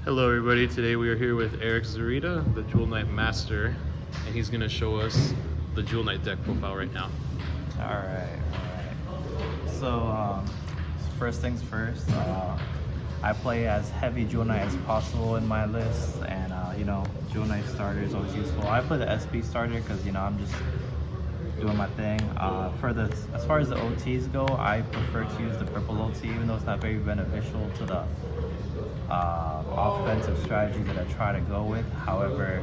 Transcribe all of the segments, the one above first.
Hello everybody, today we are here with Erick Zurita, the Jewel Knight Master, and he's going to show us the Jewel Knight deck profile right now. Alright. So, first things first, I play as heavy Jewel Knight as possible in my list, and Jewel Knight starter is always useful. I play the SP starter because, I'm just doing my thing. As far as the OTs go, I prefer to use the purple OT, even though it's not very beneficial to the offensive strategy that I try to go with. However,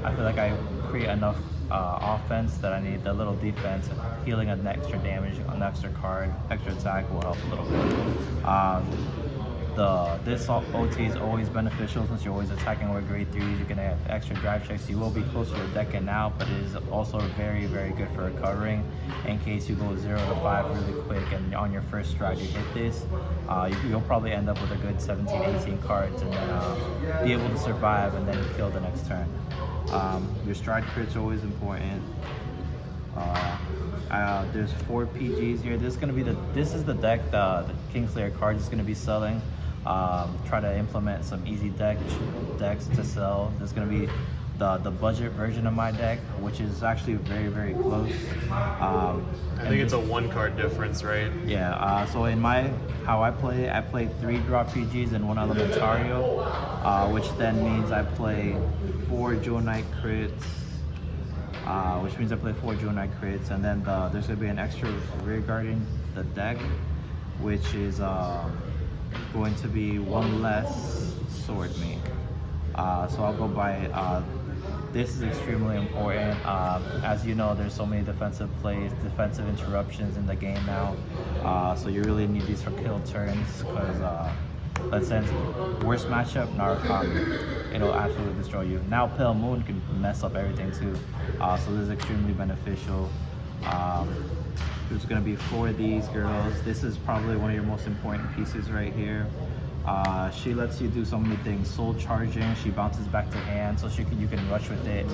I feel like I create enough offense that I need the little defense. Healing an extra damage, an extra card, extra attack will help a little bit. This OT is always beneficial since you're always attacking with grade 3s. You're gonna have extra drive checks. You will be closer to deck and now, but it is also very, very good for recovering in case you go 0 to 5 really quick and on your first stride you hit this. You'll probably end up with a good 17, 18 cards and then be able to survive and then kill the next turn. Your stride crit's always important. There's 4 PGs here. This is the deck the kingslayercards is gonna be selling. Try to implement some easy decks to sell. There's gonna be the budget version of my deck, which is actually very, very close. I think it's a 1 card difference, right? Yeah. So in how I play 3 draw PGs and 1 elementario, which then means I play 4 Jewel Knight crits. Which means I play 4 Jewel Knight crits, and then there's going to be an extra rear guard in the deck, which is going to be 1 less sword me. So I'll go by, this is extremely important. As you know, there's so many defensive plays, defensive interruptions in the game now, so you really need these for kill turns, because let's say worst matchup, Narcon, it'll absolutely destroy you. Now Pale Moon can mess up everything too, so this is extremely beneficial. There's going to be 4 of these girls. This is probably one of your most important pieces right here. She lets you do so many things. Soul charging, she bounces back to hand, so you can rush with it.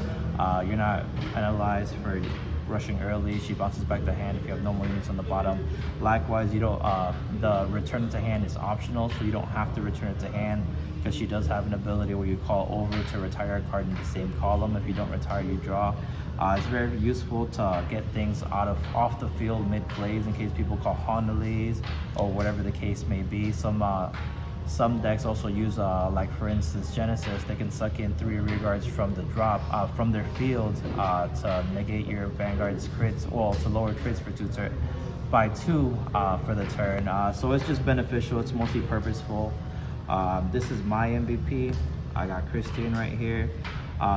You're not penalized for rushing early. She bounces back to hand if you have no more units on the bottom. Likewise, the return to hand is optional, so you don't have to return it to hand, because she does have an ability where you call over to retire a card in the same column. If you don't retire, you draw. It's very useful to get things off the field mid plays in case people call Honolese or whatever the case may be. Some decks also use, like for instance, Genesis. They can suck in 3 rear guards from the drop, from their field, to negate your Vanguard's crits, well, to lower crits for 2 for the turn. So it's just beneficial. It's mostly purposeful. This is my MVP. I got Christine right here.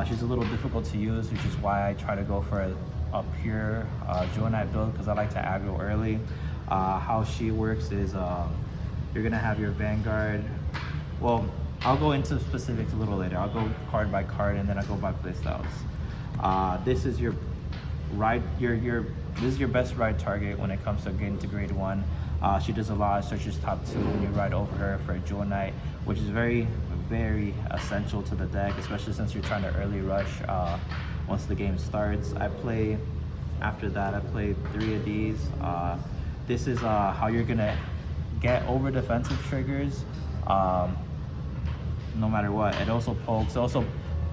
She's a little difficult to use, which is why I try to go for a pure Jewel Knight build, because I like to aggro early. How she works is, you're gonna have your Vanguard. Well, I'll go into specifics a little later. I'll go card by card and then I'll go by playstyles. This is your this is your best ride target when it comes to getting to grade 1. She does a lot of searches top 2 when you ride over her for a Jewel Knight, which is very, very essential to the deck, especially since you're trying to early rush once the game starts. After that, I play 3 of these. This is how you're gonna get over defensive triggers no matter what. It also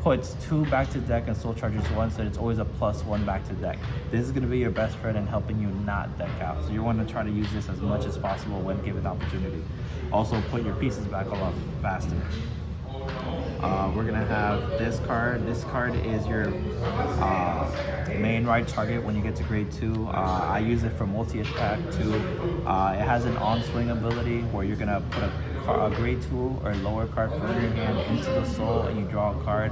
puts 2 back to deck and soul charges 1, so it's always a +1 back to deck. This is going to be your best friend in helping you not deck out, so you want to try to use this as much as possible when given the opportunity. Also put your pieces back a lot faster. We're gonna have this card. This card is your main ride target when you get to grade 2. I use it for multi-attack too. It has an on-swing ability where you're gonna put a grade 2 or lower card from your hand into the soul and you draw a card.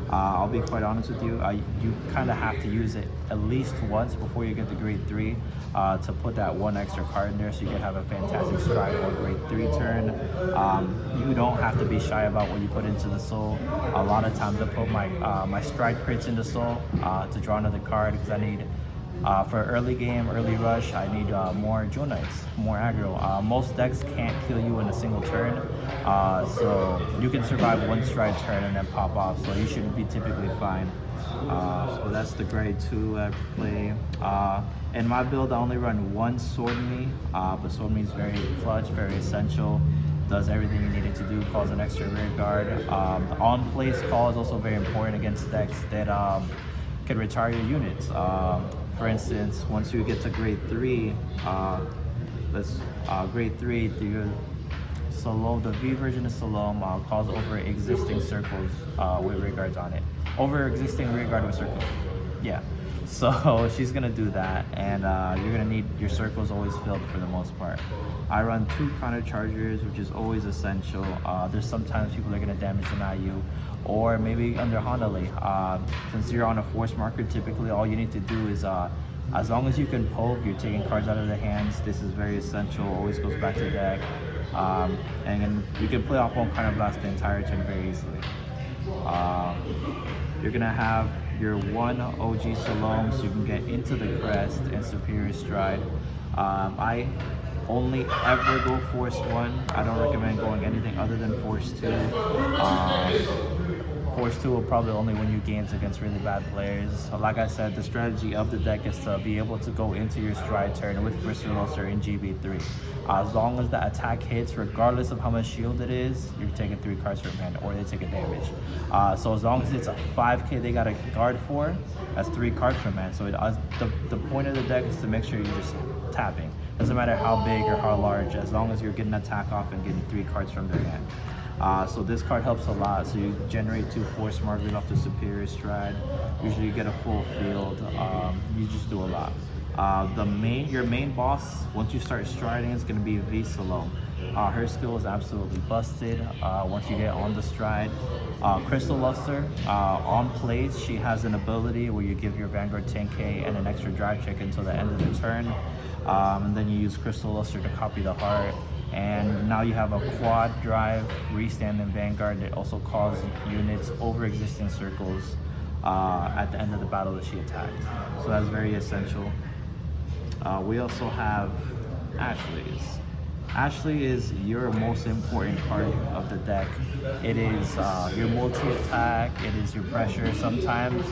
I'll be quite honest with you, you kind of have to use it at least once before you get to grade 3 to put that 1 extra card in there, so you can have a fantastic stride or grade 3 turn. You don't have to be shy about what you put into the soul. A lot of times I put my stride crits into soul to draw another card, because I need for early game, early rush, I need more Jewel Knights, more aggro. Most decks can't kill you in a single turn, so you can survive 1 stride turn and then pop off, so you should be typically fine. So that's the grade 2 I play. In my build, I only run 1 Sword Me, but Sword Me is very clutch, very essential. does everything you need it to do, calls an extra rear guard. The on-place call is also very important against decks that can retire your units. For instance, once you get to grade 3, grade 3, the Salome, the V version of Salome calls over existing circles with rear guards on it. Over existing rear guard with circle. Yeah. So she's gonna do that, and you're gonna need your circles always filled for the most part. I run 2 counter chargers, which is always essential. There's sometimes people are gonna damage an IU, or maybe under Honolulu. Since you're on a force marker, typically all you need to do is, as long as you can poke, you're taking cards out of the hands. This is very essential. Always goes back to deck, and then you can play off one counter blast the entire turn very easily. You're gonna have your 1 OG Salome, so you can get into the crest and superior stride. I only ever go force 1. I don't recommend going anything other than force 2. Force 2 will probably only win you games against really bad players. So like I said, the strategy of the deck is to be able to go into your stride turn with Crystal Luster in GB3. As long as the attack hits, regardless of how much shield it is, you're taking 3 cards from hand, or they take a damage. So as long as it's a 5k they got a guard for, that's 3 cards from hand. So the point of the deck is to make sure you're just tapping. Doesn't matter how big or how large, as long as you're getting attack off and getting 3 cards from their hand. So this card helps a lot. So you generate 2 force markers off the superior stride. Usually you get a full field. You just do a lot. Your main boss, once you start striding, is going to be V Salome. Her skill is absolutely busted once you get on the stride. Crystal Luster, on plays, she has an ability where you give your Vanguard 10k and an extra drive check until the end of the turn. And then you use Crystal Luster to copy the heart. And now you have a quad drive restand in Vanguard that also calls units over existing circles at the end of the battle that she attacked. So that's very essential. We also have Ashley's. Ashley is your most important card of the deck. It is your multi-attack, it is your pressure. Sometimes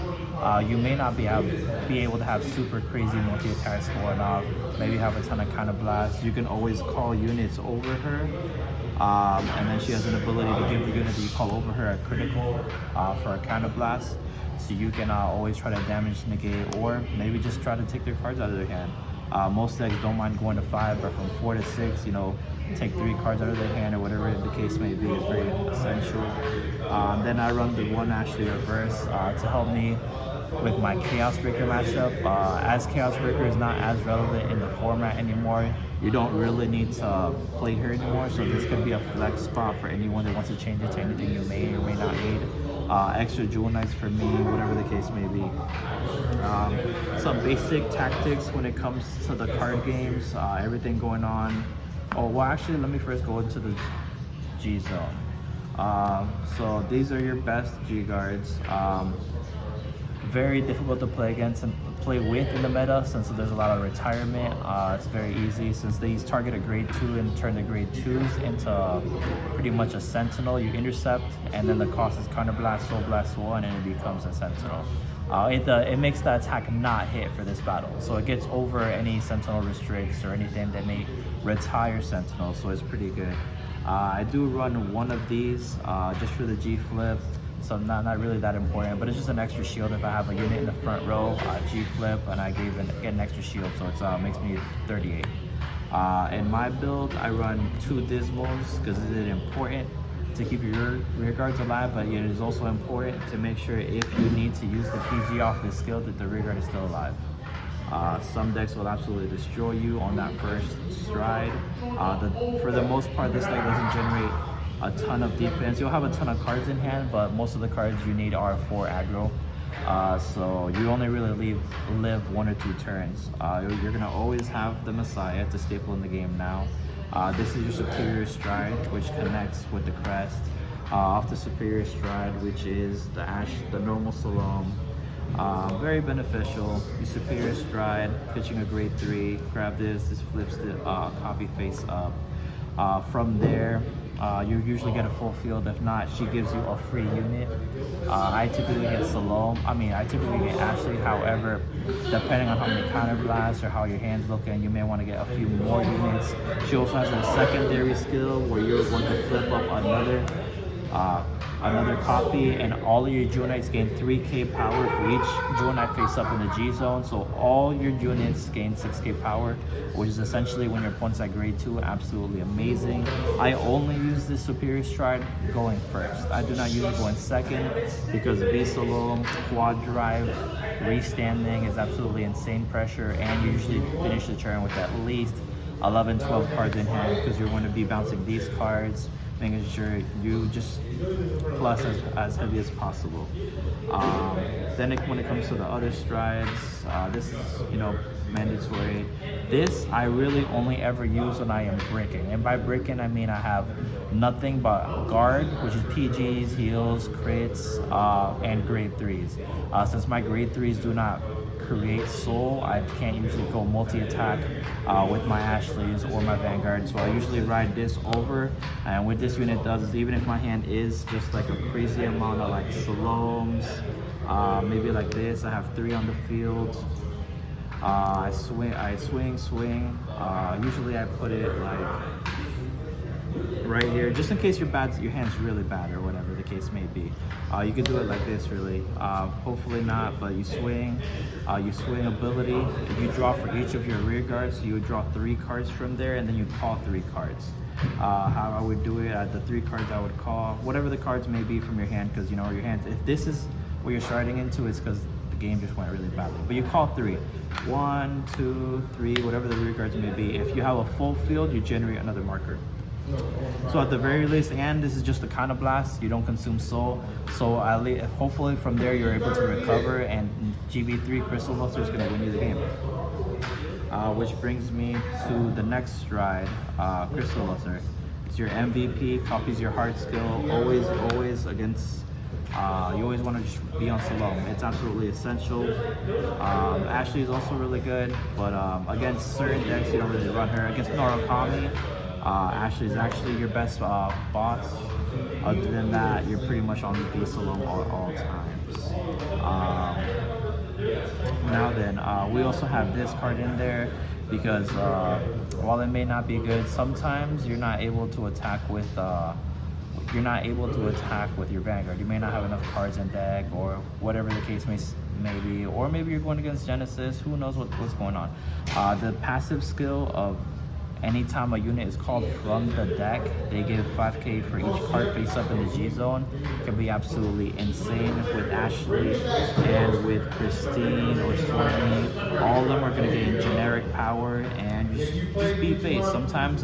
you may not be able to have super crazy multi-attacks going off, maybe have a ton of counter blasts. You can always call units over her, and then she has an ability to give the unit that you call over her a critical for a counter blast. So you can always try to damage, negate, or maybe just try to take their cards out of their hand. Most decks don't mind going to 5, but from 4 to 6, you know, take 3 cards out of their hand or whatever the case may be is very essential. Then I run the 1 Ashley reverse to help me with my Chaos Breaker matchup. As Chaos Breaker is not as relevant in the format anymore, you don't really need to play her anymore, so this could be a flex spot for anyone that wants to change it to anything you may or may not need. Extra Jewel Knights for me, whatever the case may be. Some basic tactics when it comes to the card games, everything going on. Oh, well actually, let me first go into the G zone. So these are your best G guards. Very difficult to play against and play with in the meta since there's a lot of retirement. It's very easy since these target a grade 2 and turn the grade 2s into pretty much a sentinel. You intercept, and then the cost is counter blast, soul blast 1, and it becomes a sentinel. It makes the attack not hit for this battle, so it gets over any sentinel restricts or anything that may retire sentinel, so it's pretty good. I do run 1 of these just for the G flip. So not really that important, but it's just an extra shield if I have a unit in the front row, G flip, and I get an extra shield, so it makes me 38. In my build, I run 2 Dismals because it is important to keep your rear guards alive, but it is also important to make sure if you need to use the PG off this skill that the rear guard is still alive. Some decks will absolutely destroy you on that first stride. For the most part, this deck doesn't generate a ton of defense. You'll have a ton of cards in hand, but most of the cards you need are for aggro. So you only really live 1 or 2 turns. You're gonna always have the Messiah to staple in the game now. This is your superior stride, which connects with the crest. Off the superior stride, which is the normal Salome. Very beneficial. Your superior stride, pitching a grade 3. Grab this flips the copy face up. From there, you usually get a full field. If not, she gives you a free unit. I typically get Salome. I typically get Ashley. However, depending on how many counter blasts or how your hand's looking, you may want to get a few more units. She also has a secondary skill where you're going to flip up another copy, and all of your Jewel Knights gain 3k power for each Jewel Knight face up in the G zone. So all your units gain 6k power, which is essentially when your opponent's at grade 2. Absolutely amazing. I only use this superior stride going first. I do not use it going second because V-Salome, quad drive, restanding is absolutely insane pressure, and you usually finish the turn with at least 11, 12 cards in hand because you're going to be bouncing these cards, making sure you just plus as heavy as possible. Then when it comes to the other strides, this is, mandatory. This I really only ever use when I am breaking, and by breaking I mean I have nothing but guard, which is PGs, heals, crits, and grade 3s. Since my grade 3s do not create soul, I can't usually go multi-attack with my Ashleys or my Vanguard, so I usually ride this over. And what this unit does is, even if my hand is just like a crazy amount of like Salomes, maybe like this, I have 3 on the field, I swing. Usually I put it like right here, just in case your hand's really bad or whatever the case may be. You could do it like this, really. Hopefully not, but you swing ability. If you draw for each of your rear guards, you would draw 3 cards from there, and then you call 3 cards. How I would do it, at the 3 cards I would call whatever the cards may be from your hand, because your hand, if this is what you're starting into, it's because the game just went really badly. But you call 3. 1, 2, 3, whatever the rear guards may be. If you have a full field, you generate another marker. So at the very least, and this is just a counter blast, you don't consume soul, so hopefully from there you're able to recover, and GB3 Crystal Luster is going to win you the game. Which brings me to the next stride, Crystal Luster. It's your MVP, copies your heart skill, always against, you always want to just be on Salome. It's absolutely essential. Ashley is also really good, but against certain decks you don't really run her. Against Norakami, Ashley is actually your best boss. Other than that, you're pretty much on the V-Salome all times. Now then, we also have this card in there because while it may not be good, sometimes you're not able to attack with your Vanguard. You may not have enough cards in deck, or whatever the case may be, or maybe you're going against Genesis. Who knows what's going on? The passive skill of anytime a unit is called from the deck, they give 5k for each card face up in the G zone. It can be absolutely insane with Ashley and with Christine or Stormy. All of them are going to gain generic power, and just be face. Sometimes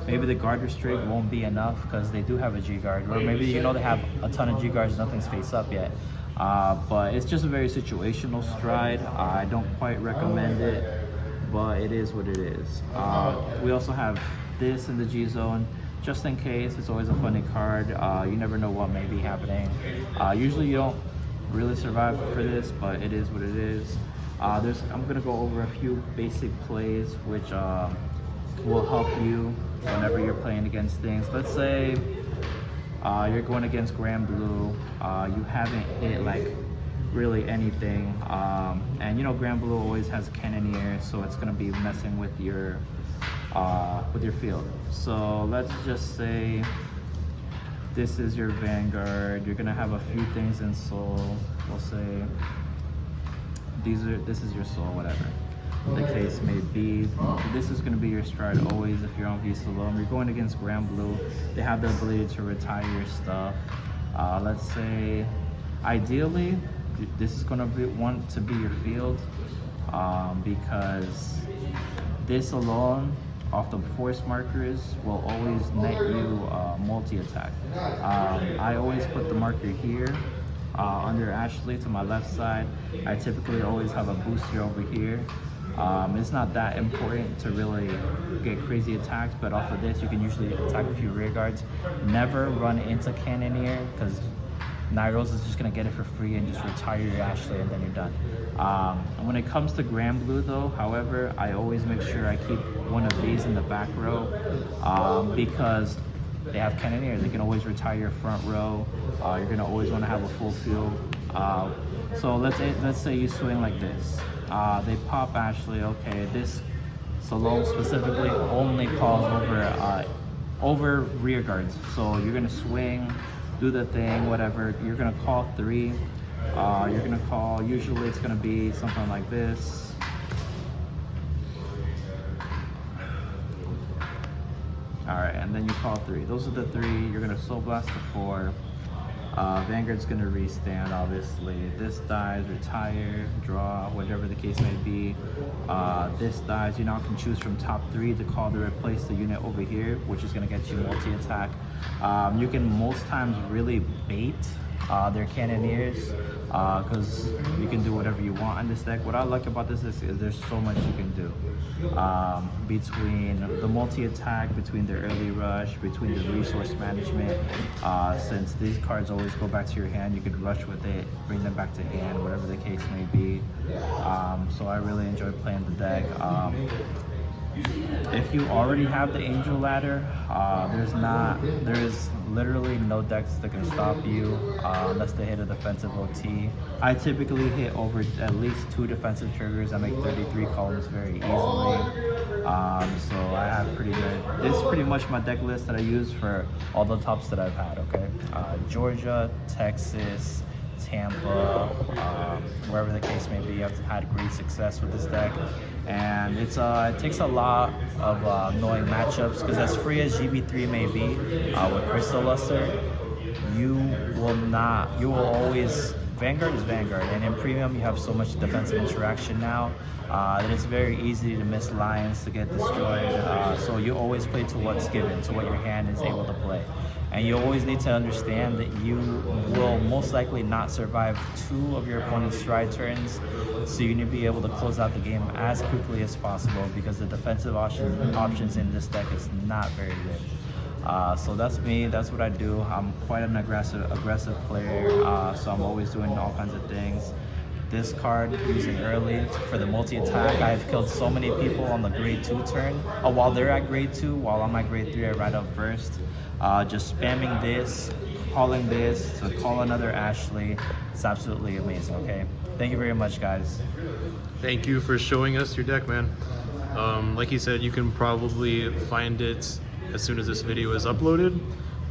maybe the guard restrict won't be enough because they do have a G guard, or maybe they have a ton of G guards, nothing's face up yet. But it's just a very situational stride. I don't quite recommend it, but it is what it is. We also have this in the G zone, just in case. It's always a funny card. You never know what may be happening. Usually you don't really survive for this, but it is what it is. I'm gonna go over a few basic plays which will help you whenever you're playing against things. Let's say you're going against Grand Blue. You haven't hit like really anything, and Grand Blue always has Cannoneer, so it's going to be messing with your field. So let's just say this is your Vanguard. You're going to have a few things in soul. We'll say this is your soul, whatever the case may be. This is going to be your stride always if you're on V-Salome. You're going against Grand Blue. They have the ability to retire your stuff. Let's say ideally this is going to want to be your field, because this alone off the force markers will always net you multi-attack. I always put the marker here under Ashley to my left side. I typically always have a booster over here. It's not that important to really get crazy attacks, but off of this you can usually attack a few rear guards. Never run into Cannoneer, because Nyros is just going to get it for free and just retire your Ashley, and then you're done. And when it comes to Grand Blue though, however, I always make sure I keep one of these in the back row, because they have cannoneers. They can always retire your front row. You're gonna always want to have a full field. So let's say you swing like this. They pop Ashley. Okay, this Salome specifically only calls over rear guards. So you're gonna swing, do the thing, whatever. You're gonna call 3. You're gonna call. Usually it's gonna be something like this. All right, and then you call 3. Those are the 3. You're gonna soul blast the 4. Vanguard's gonna restand, obviously. This dies, retire, draw, whatever the case may be. This dies. You now can choose from top 3 to call to replace the unit over here, which is gonna get you multi-attack. You can most times really bait their cannoneers because you can do whatever you want on this deck. What I like about this is there's so much you can do. Between the multi-attack, between the early rush, between the resource management, since these cards always go back to your hand, you could rush with it, bring them back to hand, whatever the case may be. So I really enjoy playing the deck. If you already have the Angel Ladder, there is literally no decks that can stop you unless they hit a defensive OT. I typically hit over at least 2 defensive triggers. I make 33 columns very easily. So I have pretty good. This is pretty much my deck list that I use for all the tops that I've had. Okay, Georgia, Texas, Tampa, wherever the case may be. I've had great success with this deck, and it takes a lot of knowing matchups, because as free as GB3 may be with Crystal Luster, you will always, Vanguard is Vanguard, and in Premium you have so much defensive interaction now that it's very easy to miss lines, to get destroyed, so you always play to what's given, to what your hand is able to play. And you always need to understand that you will most likely not survive 2 of your opponent's stride turns, so you need to be able to close out the game as quickly as possible, because the defensive options in this deck is not very good. So that's me, that's what I do. I'm quite an aggressive player, so I'm always doing all kinds of things. This card, using early for the multi-attack, I've killed so many people on the grade 2 turn. While they're at grade 2, while I'm at grade 3, I ride up first. Just spamming this, calling this to call another Ashley. It's absolutely amazing, okay? Thank you very much, guys. Thank you for showing us your deck, man. Like he said, you can probably find it as soon as this video is uploaded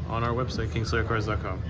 on our website, kingslayercards.com.